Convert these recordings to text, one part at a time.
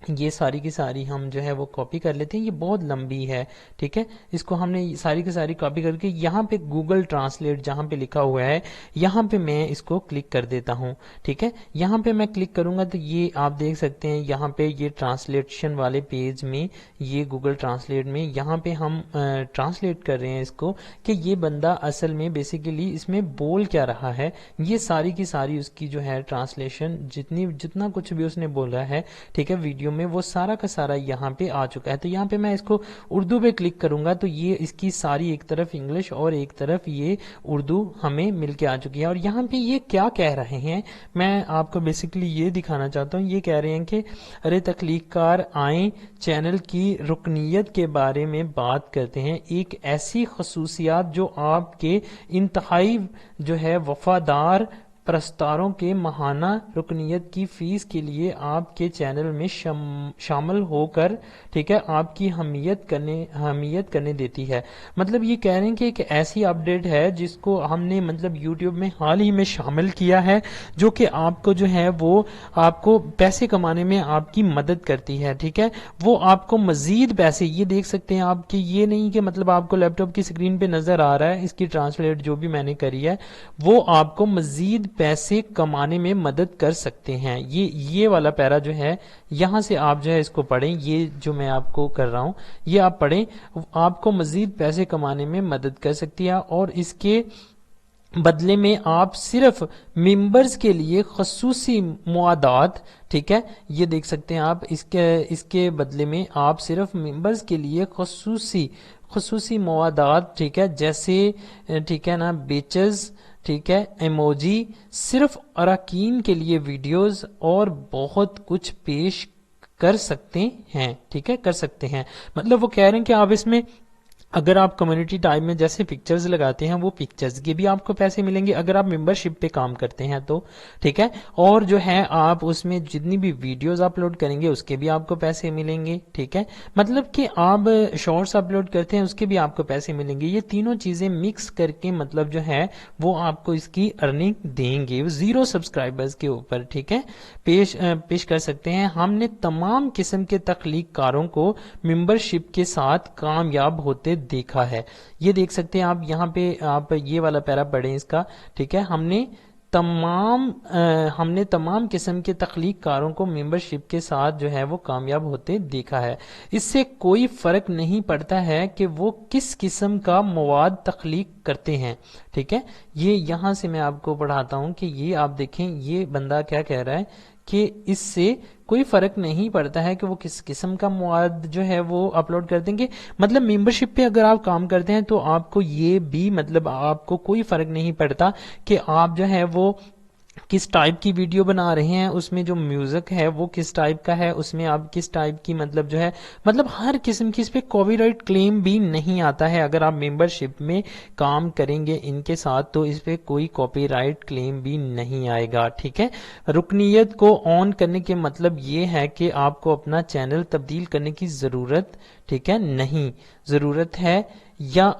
یہ ساری کی ساری ہم جو ہے وہ کاپی کر لیتے ہیں، یہ بہت لمبی ہے، ٹھیک ہے، اس کو ہم نے ساری کی ساری کاپی کر کے یہاں پہ گوگل ٹرانسلیٹ جہاں پہ لکھا ہوا ہے یہاں پہ میں اس کو کلک کر دیتا ہوں، ٹھیک ہے، یہاں پہ میں کلک کروں گا تو یہ آپ دیکھ سکتے ہیں یہاں پہ یہ ٹرانسلیشن والے پیج میں، یہ گوگل ٹرانسلیٹ میں یہاں پہ ہم ٹرانسلیٹ کر رہے ہیں اس کو کہ یہ بندہ اصل میں بیسیکلی اس میں بول کیا رہا ہے، یہ ساری کی ساری اس کی جو ہے ٹرانسلیشن جتنا کچھ بھی اس نے بولا ہے، ٹھیک ہے، ویڈیو میں وہ سارا کا سارا یہاں پہ آ چکا ہے۔ تو یہاں پہ میں اس کو اردو پہ کلک کروں گا تو یہ اس کی ساری ایک طرف انگلش اور ایک طرف یہ اردو ہمیں مل کے آ چکی ہے۔ اور یہاں پہ یہ کیا کہہ رہے ہیں میں آپ کو بیسیکلی یہ دکھانا چاہتا ہوں، یہ کہہ رہے ہیں کہ ارے تخلیق کار آئیں چینل کی رکنیت کے بارے میں بات کرتے ہیں، ایک ایسی خصوصیات جو آپ کے انتہائی جو ہے وفادار پرستاروں کے ماہانہ رکنیت کی فیس کے لیے آپ کے چینل میں شامل ہو کر، ٹھیک ہے، آپ کی حمیت کرنے دیتی ہے۔ مطلب یہ کہہ رہے ہیں کہ ایک ایسی اپ ڈیٹ ہے جس کو ہم نے مطلب یوٹیوب میں حال ہی میں شامل کیا ہے، جو کہ آپ کو جو ہے وہ آپ کو پیسے کمانے میں آپ کی مدد کرتی ہے، ٹھیک ہے، وہ آپ کو مزید پیسے، یہ دیکھ سکتے ہیں آپ کہ یہ نہیں کہ مطلب آپ کو لیپ ٹاپ کی اسکرین پہ نظر آ رہا ہے اس کی ٹرانسلیٹ جو بھی میں نے کری ہے، وہ آپ کو مزید پیسے کمانے میں مدد کر سکتے ہیں۔ یہ والا پیرا جو ہے یہاں سے آپ جو ہے اس کو پڑھیں، یہ جو میں آپ کو کر رہا ہوں یہ آپ پڑھیں، آپ کو مزید پیسے کمانے میں مدد کر سکتی ہے، اور اس کے بدلے میں آپ صرف ممبرز کے لیے خصوصی موادات، ٹھیک ہے، یہ دیکھ سکتے ہیں آپ اس کے بدلے میں آپ صرف ممبرز کے لیے خصوصی موادات، ٹھیک ہے، جیسے ٹھیک ہے نا بیچز، ٹھیک ہے، ایموجی، صرف اراکین کے لیے ویڈیوز اور بہت کچھ پیش کر سکتے ہیں، ٹھیک ہے، کر سکتے ہیں۔ مطلب وہ کہہ رہے ہیں کہ آپ اس میں اگر آپ کمیونٹی ٹائپ میں جیسے پکچرز لگاتے ہیں وہ پکچرز کے بھی آپ کو پیسے ملیں گے اگر آپ ممبرشپ پہ کام کرتے ہیں تو، ٹھیک ہے، اور جو ہے آپ اس میں جتنی بھی ویڈیوز اپلوڈ کریں گے اس کے بھی آپ کو پیسے ملیں گے، ٹھیک ہے، مطلب کہ آپ شارٹس اپلوڈ کرتے ہیں اس کے بھی آپ کو پیسے ملیں گے، یہ تینوں چیزیں مکس کر کے مطلب جو ہے وہ آپ کو اس کی ارننگ دیں گے 0 سبسکرائبرز کے اوپر، ٹھیک ہے، پیش کر سکتے ہیں۔ ہم نے تمام قسم کے تخلیق کاروں کو ممبرشپ کے ساتھ کامیاب ہوتے دیکھا ہے، یہ دیکھ سکتے ہیں آپ یہاں پہ، آپ یہ والا پیرا پڑھیں اس کا، ٹھیک ہے، ہم نے تمام قسم کے تخلیق کاروں کو ممبرشپ کے ساتھ جو ہے وہ کامیاب ہوتے دیکھا ہے، اس سے کوئی فرق نہیں پڑتا ہے کہ وہ کس قسم کا مواد تخلیق کرتے ہیں، ٹھیک ہے، یہ یہاں سے میں آپ کو پڑھاتا ہوں کہ یہ آپ دیکھیں یہ بندہ کیا کہہ رہا ہے کہ اس سے کوئی فرق نہیں پڑتا ہے کہ وہ کس قسم کا مواد جو ہے وہ اپلوڈ کر دیں گے، مطلب ممبرشپ پہ اگر آپ کام کرتے ہیں تو آپ کو یہ بھی مطلب آپ کو کوئی فرق نہیں پڑتا کہ آپ جو ہے وہ کس ٹائپ کی ویڈیو بنا رہے ہیں، اس میں جو میوزک ہے وہ کس ٹائپ کا ہے، اس میں آپ کس ٹائپ کی مطلب جو ہے مطلب ہر قسم کی اس پہ کاپی رائٹ کلیم بھی نہیں آتا ہے، اگر آپ ممبرشپ میں کام کریں گے ان کے ساتھ تو اس پہ کوئی کاپی رائٹ کلیم بھی نہیں آئے گا، ٹھیک ہے۔ رکنیت کو آن کرنے کے مطلب یہ ہے کہ آپ کو اپنا چینل تبدیل کرنے کی ضرورت، ٹھیک ہے، نہیں ضرورت ہے، یا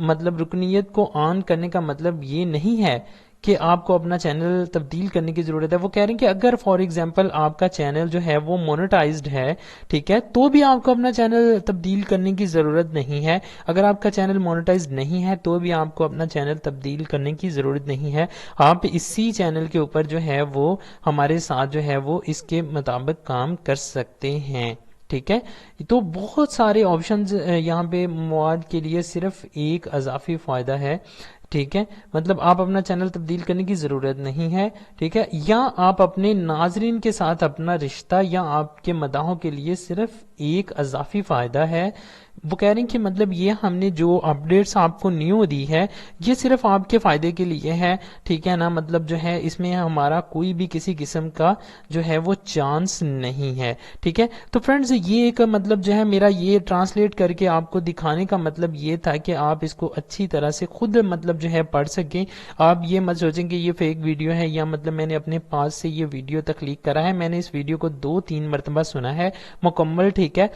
مطلب رکنیت کو آن کرنے کا مطلب یہ نہیں ہے کہ آپ کو اپنا چینل تبدیل کرنے کی ضرورت ہے۔ وہ کہہ رہے ہیں کہ اگر فار ایگزامپل آپ کا چینل جو ہے وہ مونیٹائزڈ ہے، ٹھیک ہے، تو بھی آپ کو اپنا چینل تبدیل کرنے کی ضرورت نہیں ہے، اگر آپ کا چینل مونیٹائزڈ نہیں ہے تو بھی آپ کو اپنا چینل تبدیل کرنے کی ضرورت نہیں ہے، آپ اسی چینل کے اوپر جو ہے وہ ہمارے ساتھ جو ہے وہ اس کے مطابق کام کر سکتے ہیں، ٹھیک ہے۔ تو بہت سارے آپشنز یہاں پہ مواد کے لیے صرف ایک اضافی فائدہ ہے، ٹھیک ہے، مطلب آپ اپنا چینل تبدیل کرنے کی ضرورت نہیں ہے، ٹھیک ہے، یا آپ اپنے ناظرین کے ساتھ اپنا رشتہ یا آپ کے مداحوں کے لیے صرف ایک اضافی فائدہ ہے۔ وہ کہہ رہے ہیں کہ مطلب یہ ہم نے جو اپڈیٹس آپ کو نیو دی ہے یہ صرف آپ کے فائدے کے لیے ہے، ٹھیک ہے نا، مطلب جو ہے اس میں ہمارا کوئی بھی کسی قسم کا جو ہے وہ چانس نہیں ہے، ٹھیک ہے۔ تو فرینڈز یہ ایک مطلب جو ہے میرا یہ ٹرانسلیٹ کر کے آپ کو دکھانے کا مطلب یہ تھا کہ آپ اس کو اچھی طرح سے خود مطلب جو ہے پڑھ سکیں، آپ یہ مت سوچیں کہ یہ فیک ویڈیو ہے یا مطلب میں نے اپنے پاس سے یہ ویڈیو تخلیق کرا ہے، میں نے اس ویڈیو کو 2-3 مرتبہ سنا ہے مکمل، ٹھیک ہے،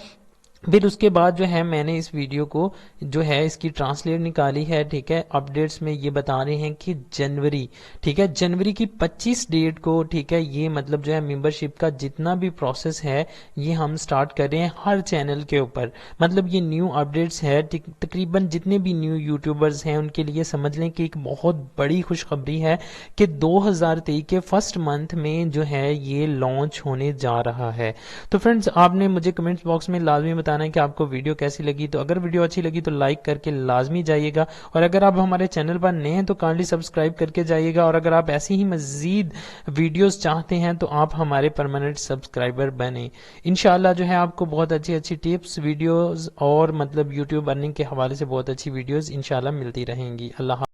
پھر اس کے بعد جو ہے میں نے اس ویڈیو کو جو ہے اس کی ٹرانسلیٹ نکالی ہے، ٹھیک ہے. اپڈیٹس میں یہ بتا رہے ہیں کہ جنوری، ٹھیک ہے، جنوری کی 25 ڈیٹ کو، ٹھیک ہے، یہ مطلب جو ہے ممبرشپ کا جتنا بھی پروسیس ہے یہ ہم سٹارٹ کر رہے ہیں ہر چینل کے اوپر. مطلب یہ نیو اپڈیٹس ہے، تقریباً جتنے بھی نیو یوٹیوبرز ہیں ان کے لیے سمجھ لیں کہ ایک بہت بڑی خوشخبری ہے کہ 2023 کے فرسٹ منتھ میں جو ہے یہ لانچ ہونے جا رہا ہے. تو فرینڈز آپ نے مجھے کمنٹس باکس میں لازمی بتانا ہے کہ آپ کو ویڈیو کیسی لگی. تو اگر ویڈیو اچھی لگی تو لائک کر کے لازمی جائیے گا، اور اگر آپ ہمارے چینل پر نئے ہیں تو کائنڈلی سبسکرائب کر کے جائیے گا، اور اگر آپ ایسی ہی مزید ویڈیوز چاہتے ہیں تو آپ ہمارے پرماننٹ سبسکرائبر بنیں. انشاءاللہ جو ہے آپ کو بہت اچھی اچھی ٹپس، ویڈیوز اور مطلب یوٹیوب ارننگ کے حوالے سے بہت اچھی ویڈیوز انشاءاللہ ملتی رہیں گی. اللہ